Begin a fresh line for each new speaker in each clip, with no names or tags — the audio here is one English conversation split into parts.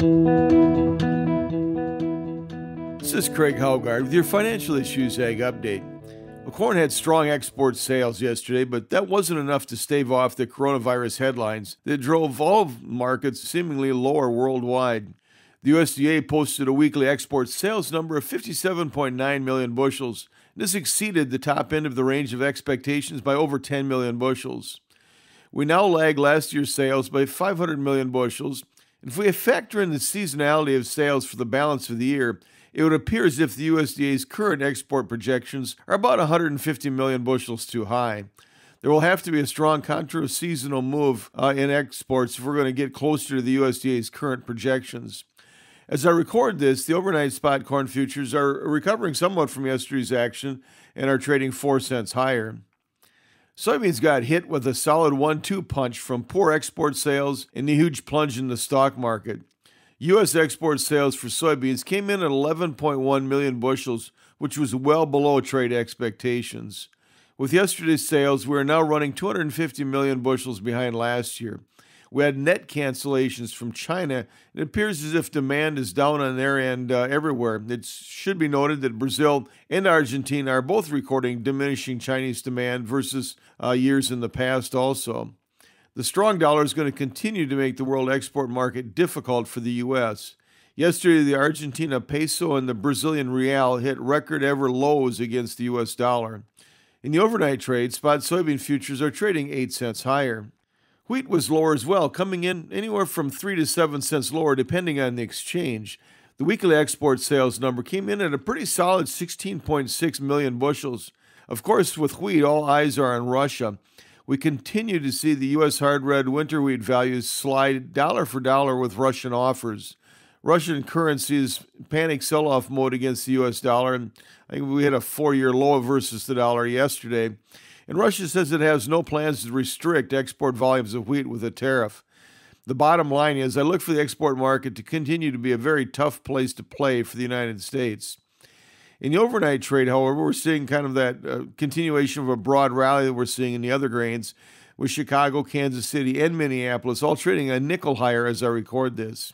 This is Craig Haugard with your Financial Issues Ag Update. Well, corn had strong export sales yesterday, but that wasn't enough to stave off the coronavirus headlines that drove all markets seemingly lower worldwide. The USDA posted a weekly export sales number of 57.9 million bushels. This exceeded the top end of the range of expectations by over 10 million bushels. We now lag last year's sales by 500 million bushels. If we factor in the seasonality of sales for the balance of the year, it would appear as if the USDA's current export projections are about 150 million bushels too high. There will have to be a strong contra-seasonal move in exports if we're going to get closer to the USDA's current projections. As I record this, the overnight spot corn futures are recovering somewhat from yesterday's action and are trading 4 cents higher. Soybeans got hit with a solid 1-2 punch from poor export sales and a huge plunge in the stock market. U.S. export sales for soybeans came in at 11.1 million bushels, which was well below trade expectations. With yesterday's sales, we are now running 250 million bushels behind last year. We had net cancellations from China. It appears as if demand is down on their end everywhere. It should be noted that Brazil and Argentina are both recording diminishing Chinese demand versus years in the past also. The strong dollar is going to continue to make the world export market difficult for the U.S. Yesterday, the Argentina peso and the Brazilian real hit record-ever lows against the U.S. dollar. In the overnight trade, spot soybean futures are trading 8 cents higher. Wheat was lower as well, coming in anywhere from 3 to 7 cents lower depending on the exchange. The weekly export sales number came in at a pretty solid 16.6 million bushels. Of course, with wheat, all eyes are on Russia. We continue to see the U.S. hard red winter wheat values slide dollar for dollar with Russian offers. Russian currency is panic sell-off mode against the U.S. dollar, and I think we hit a 4-year low versus the dollar yesterday. And Russia says it has no plans to restrict export volumes of wheat with a tariff. The bottom line is I look for the export market to continue to be a very tough place to play for the United States. In the overnight trade, however, we're seeing kind of that continuation of a broad rally that we're seeing in the other grains, with Chicago, Kansas City, and Minneapolis all trading a nickel higher as I record this.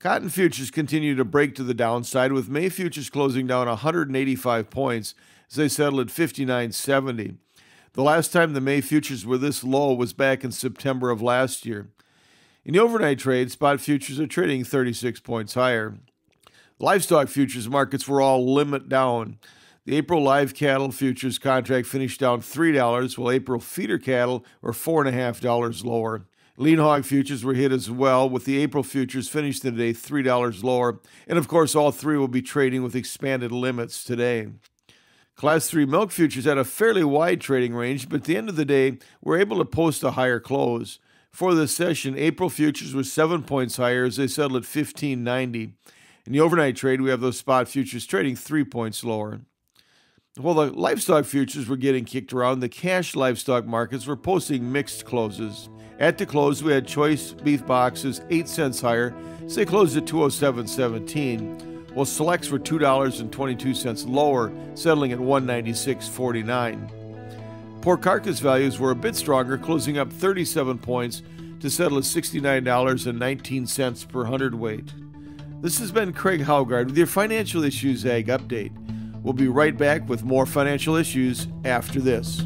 Cotton futures continue to break to the downside, with May futures closing down 185 points as they settle at 59.70. The last time the May futures were this low was back in September of last year. In the overnight trade, spot futures are trading 36 points higher. Livestock futures markets were all limit down. The April live cattle futures contract finished down $3, while April feeder cattle were $4.50 lower. Lean hog futures were hit as well, with the April futures finished today $3 lower. And of course, all three will be trading with expanded limits today. Class 3 milk futures had a fairly wide trading range, but at the end of the day, were able to post a higher close. For this session, April futures were 7 points higher as they settled at $15.90. In the overnight trade, we have those spot futures trading 3 points lower. While the livestock futures were getting kicked around, the cash livestock markets were posting mixed closes. At the close, we had choice beef boxes 8 cents higher, so they closed at $207.17, while selects were $2.22 lower, settling at $196.49. Pork carcass values were a bit stronger, closing up 37 points to settle at $69.19 per hundredweight. This has been Craig Haugard with your Financial Issues Ag Update. We'll be right back with more financial issues after this.